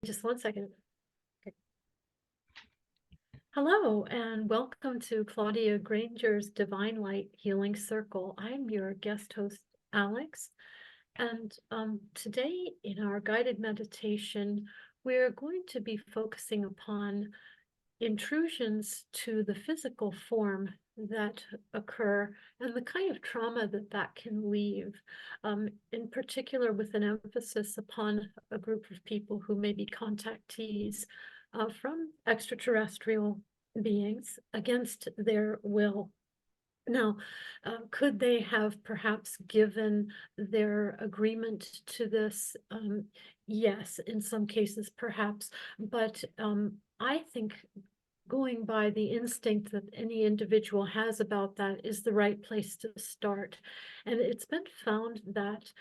Just one second. Okay. Hello, and welcome to Claudia Granger's Divine Light Healing Circle. I'm your guest host, Alex. And today in our guided meditation, we're going to be focusing upon intrusions to the physical form that occur and the kind of trauma that that can leave, in particular with an emphasis upon a group of people who may be contactees from extraterrestrial beings against their will. Now, could they have perhaps given their agreement to this? Yes, in some cases, perhaps, but I think going by the instinct that any individual has about that is the right place to start. And it's been found that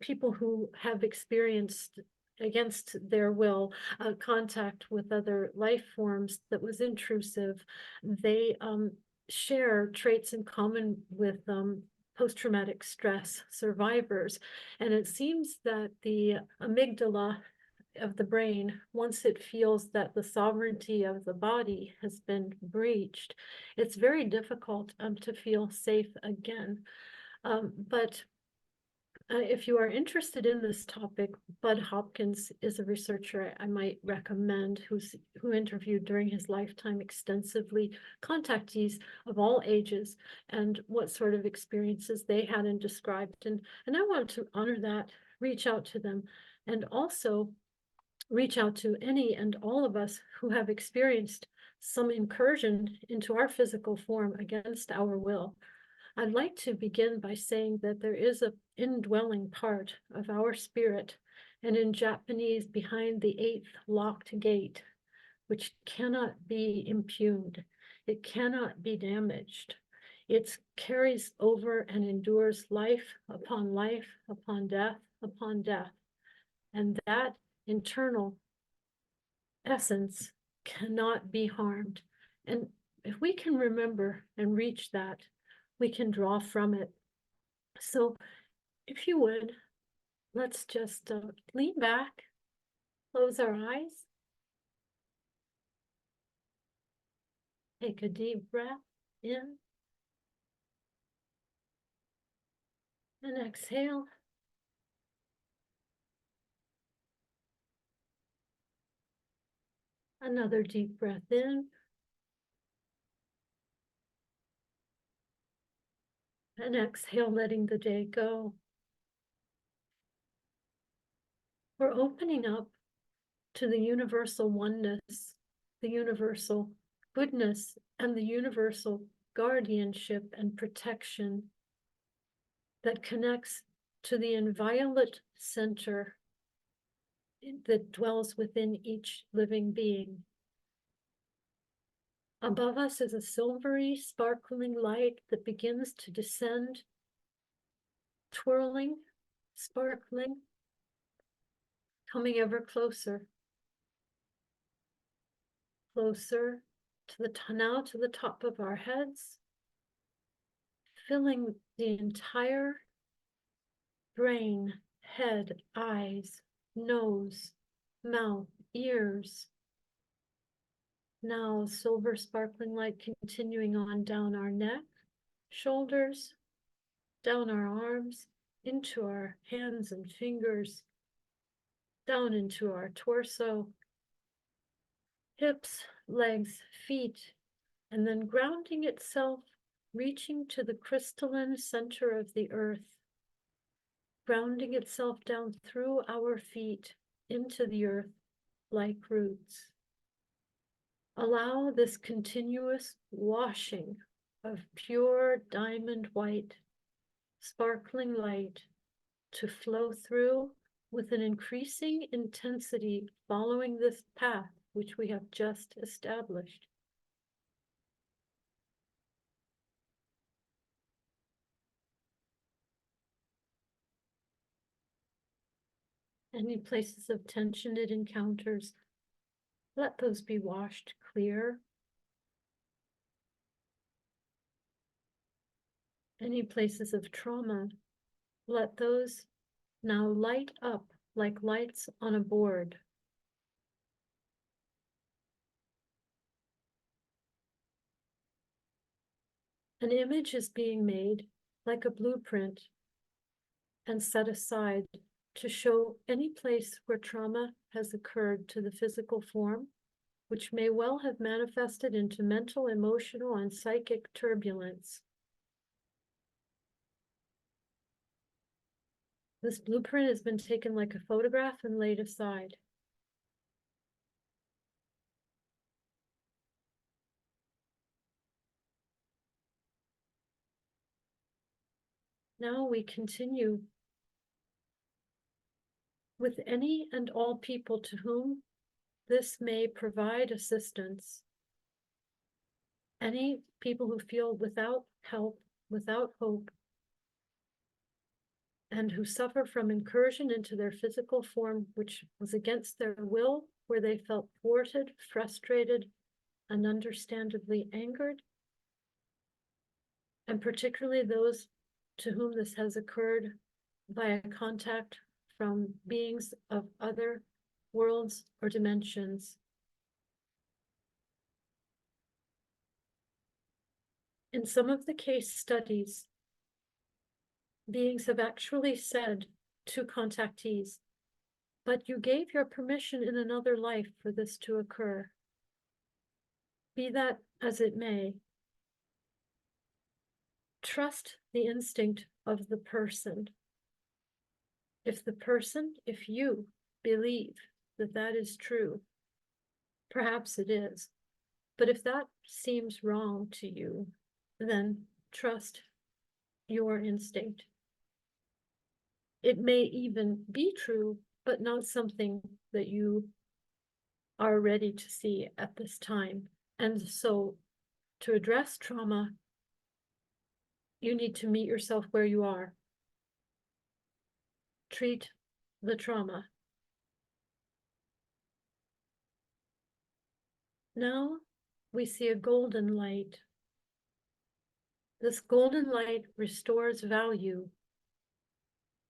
people who have experienced against their will contact with other life forms that was intrusive, they share traits in common with post-traumatic stress survivors. And it seems that the amygdala of the brain, once it feels that the sovereignty of the body has been breached, it's very difficult to feel safe again. But if you are interested in this topic, Bud Hopkins is a researcher I might recommend who interviewed during his lifetime extensively contactees of all ages and what sort of experiences they had and described. And I want to honor that, reach out to them, and also reach out to any and all of us who have experienced some incursion into our physical form against our will. I'd like to begin by saying that there is an indwelling part of our spirit, and in Japanese, behind the 8th locked gate, which cannot be impugned. It cannot be damaged. It carries over and endures life upon death upon death. And that internal essence cannot be harmed. And if we can remember and reach that, we can draw from it. So if you would, let's just lean back, close our eyes, take a deep breath in, and exhale. Another deep breath in, and exhale, letting the day go. We're opening up to the universal oneness, the universal goodness, and the universal guardianship and protection that connects to the inviolate center that dwells within each living being. Above us is a silvery, sparkling light that begins to descend, twirling, sparkling, coming ever closer. Closer to the top of our heads, filling the entire brain, head, eyes, nose, mouth, ears. Now silver sparkling light continuing on down our neck, shoulders, down our arms, into our hands and fingers, down into our torso, hips, legs, feet, and then grounding itself, reaching to the crystalline center of the earth, grounding itself down through our feet into the earth like roots. Allow this continuous washing of pure diamond white, sparkling light to flow through with an increasing intensity following this path which we have just established. Any places of tension it encounters, let those be washed clear. Any places of trauma, let those now light up like lights on a board. An image is being made like a blueprint and set aside to show any place where trauma has occurred to the physical form, which may well have manifested into mental, emotional, and psychic turbulence. This blueprint has been taken like a photograph and laid aside. Now we continue with any and all people to whom this may provide assistance. Any people who feel without help, without hope, and who suffer from incursion into their physical form, which was against their will, where they felt thwarted, frustrated, and understandably angered, and particularly those to whom this has occurred via contact from beings of other worlds or dimensions. In some of the case studies, beings have actually said to contactees, "But you gave your permission in another life for this to occur." Be that as it may, trust the instinct of the person. If you believe that that is true, perhaps it is. But if that seems wrong to you, then trust your instinct. It may even be true, but not something that you are ready to see at this time. And so to address trauma, you need to meet yourself where you are. Treat the trauma. Now we see a golden light. This golden light restores value.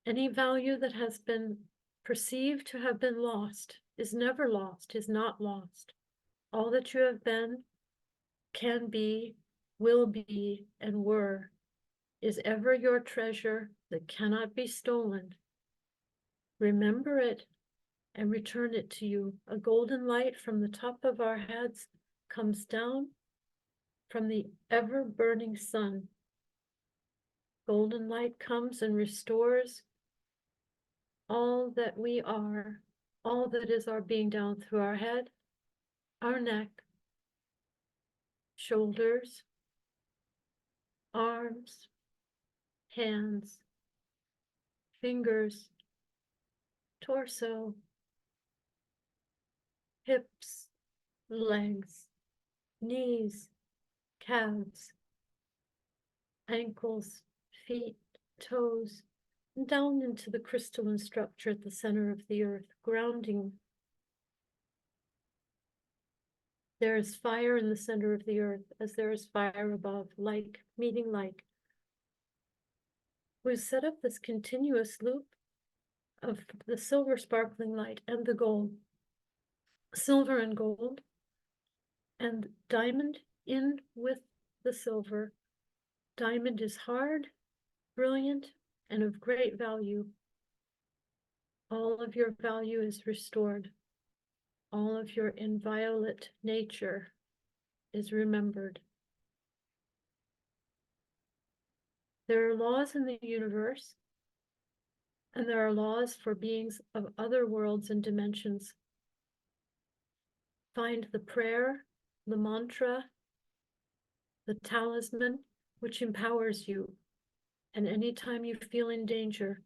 Any value that has been perceived to have been lost is never lost, is not lost. All that you have been, can be, will be, and were is ever your treasure that cannot be stolen. Remember it and return it to you. A golden light from the top of our heads comes down from the ever-burning sun. Golden light comes and restores all that we are, all that is our being down through our head, our neck, shoulders, arms, hands, fingers, torso, hips, legs, knees, calves, ankles, feet, toes, and down into the crystalline structure at the center of the earth, grounding. There is fire in the center of the earth, as there is fire above, like meeting like. We've set up this continuous loop of the silver sparkling light and the gold, silver and gold, and diamond in with the silver. Diamond is hard, brilliant, and of great value. All of your value is restored. All of your inviolate nature is remembered. There are laws in the universe, and there are laws for beings of other worlds and dimensions. Find the prayer, the mantra, the talisman, which empowers you. And anytime you feel in danger,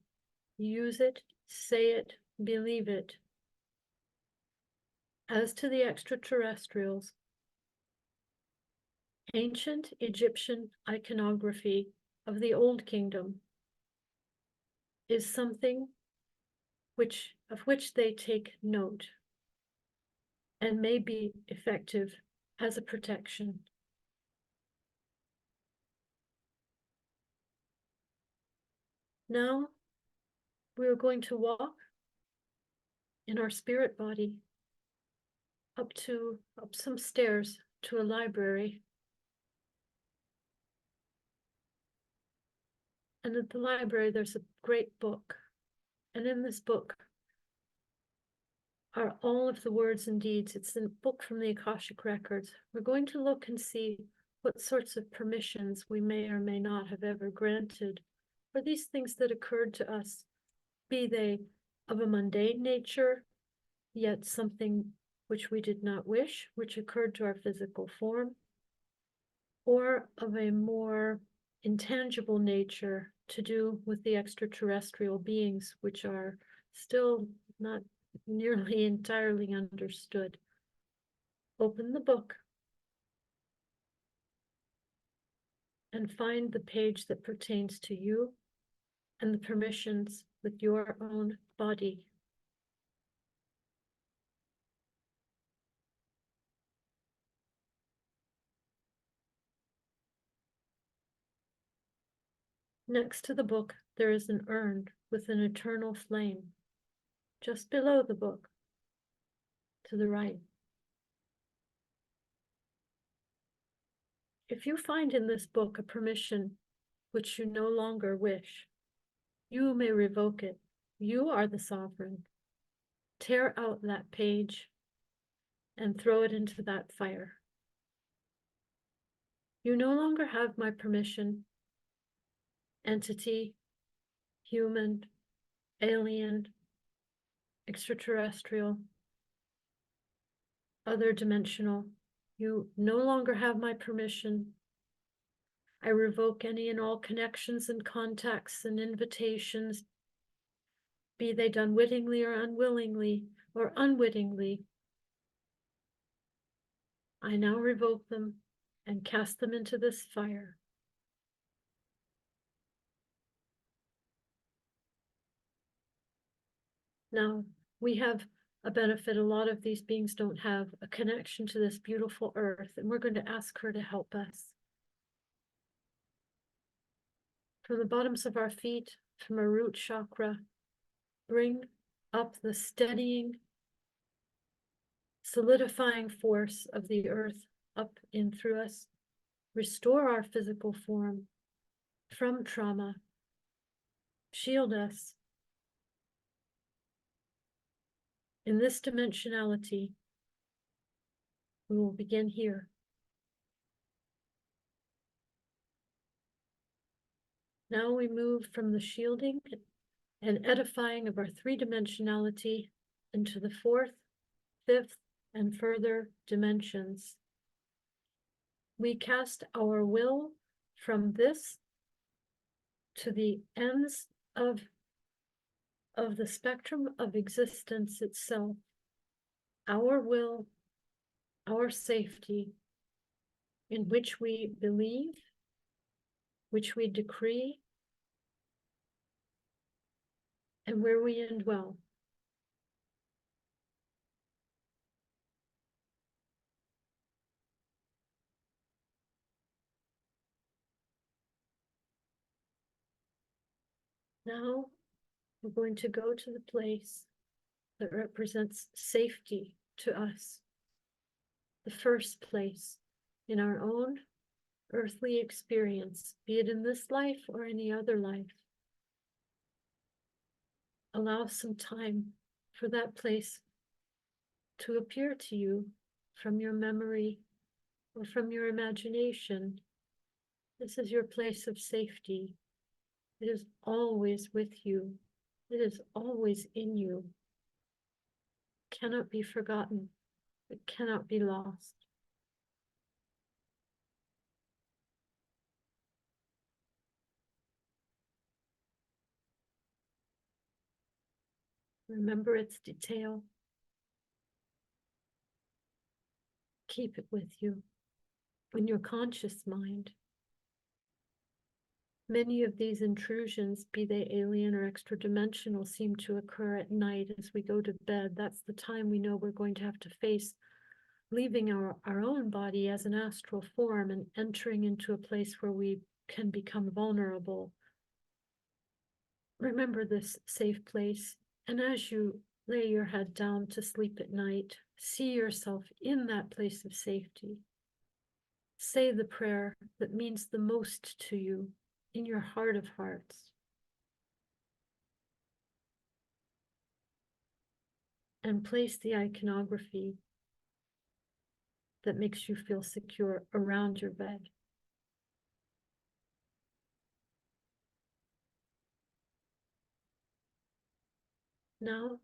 use it, say it, believe it. As to the extraterrestrials, ancient Egyptian iconography of the Old Kingdom is something of which they take note and may be effective as a protection. Now we are going to walk in our spirit body up some stairs to a library. And at the library, there's a great book. And in this book are all of the words and deeds. It's a book from the Akashic Records. We're going to look and see what sorts of permissions we may or may not have ever granted for these things that occurred to us, be they of a mundane nature, yet something which we did not wish, which occurred to our physical form, or of a more intangible nature to do with the extraterrestrial beings, which are still not nearly entirely understood. Open the book and find the page that pertains to you and the permissions with your own body. Next to the book, there is an urn with an eternal flame. Just below the book, to the right. If you find in this book a permission which you no longer wish, you may revoke it. You are the sovereign. Tear out that page and throw it into that fire. You no longer have my permission, entity, human, alien, extraterrestrial, other dimensional. You no longer have my permission. I revoke any and all connections and contacts and invitations, be they done wittingly or unwillingly or unwittingly. I now revoke them and cast them into this fire. Now, we have a benefit a lot of these beings don't have, a connection to this beautiful earth, and we're going to ask her to help us. From the bottoms of our feet, from our root chakra, bring up the steadying, solidifying force of the earth up in through us. Restore our physical form from trauma. Shield us. In this dimensionality, we will begin here. Now we move from the shielding and edifying of our three-dimensionality into the fourth, fifth, and further dimensions. We cast our will from this to the ends of the spectrum of existence itself. Our will, our safety, in which we believe, which we decree, and where we indwell. Now we're going to go to the place that represents safety to us. The first place in our own earthly experience, be it in this life or any other life. Allow some time for that place to appear to you from your memory or from your imagination. This is your place of safety. It is always with you. It is always in you. It cannot be forgotten. It cannot be lost. Remember its detail. Keep it with you in your conscious mind. Many of these intrusions, be they alien or extra-dimensional, seem to occur at night as we go to bed. That's the time we know we're going to have to face leaving our own body as an astral form and entering into a place where we can become vulnerable. Remember this safe place, and as you Lay your head down to sleep at night. See yourself in that place of safety. Say the prayer that means the most to you in your heart of hearts. And place the iconography that makes you feel secure around your bed. Now,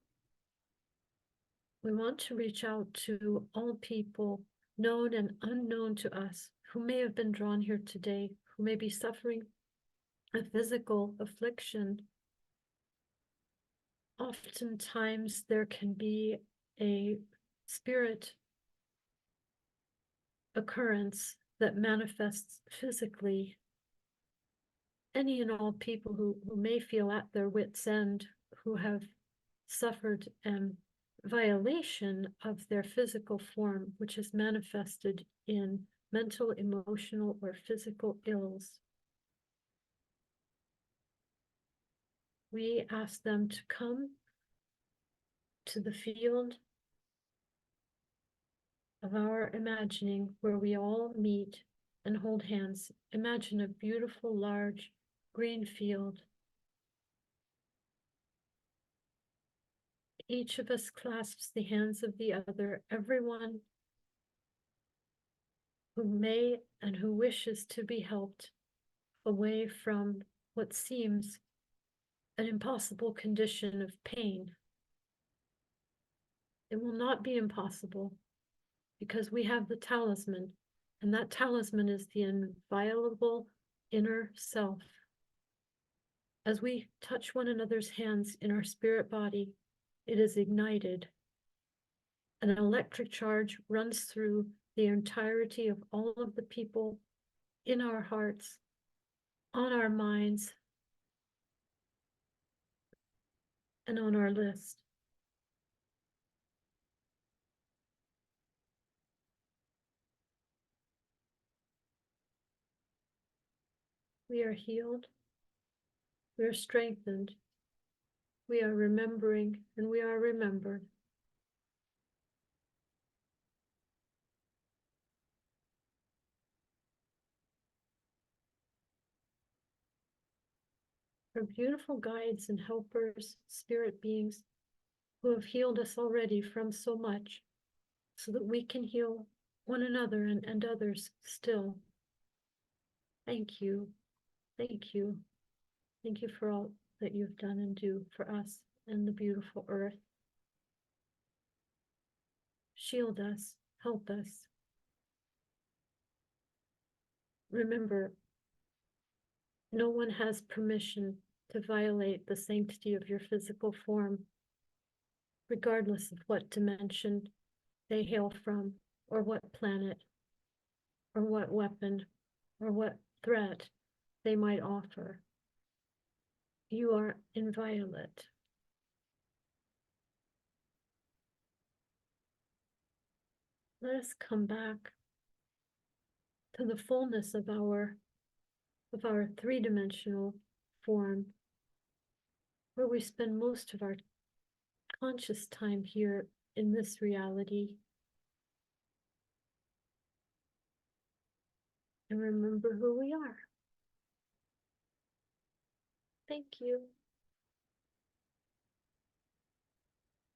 we want to reach out to all people, known and unknown to us, who may have been drawn here today, who may be suffering a physical affliction. Oftentimes, there can be a spirit occurrence that manifests physically. Any and all people who may feel at their wits' end, who have suffered violation of their physical form, which is manifested in mental, emotional, or physical ills. We ask them to come to the field of our imagining where we all meet and hold hands. Imagine a beautiful, large green field. Each of us clasps the hands of the other, everyone who may and who wishes to be helped away from what seems an impossible condition of pain. It will not be impossible because we have the talisman, and that talisman is the inviolable inner self. As we touch one another's hands in our spirit body, it is ignited. An electric charge runs through the entirety of all of the people in our hearts, on our minds, and on our list. We are healed, we are strengthened, we are remembering, and we are remembered. Our beautiful guides and helpers, spirit beings, who have healed us already from so much, so that we can heal one another and others still. Thank you. Thank you. Thank you for all that you've done and do for us and the beautiful earth. Shield us, help us. Remember, no one has permission to violate the sanctity of your physical form, regardless of what dimension they hail from, or what planet, or what weapon, or what threat they might offer. You are inviolate. Let us come back to the fullness of our three-dimensional form, where we spend most of our conscious time here in this reality. And remember who we are. Thank you.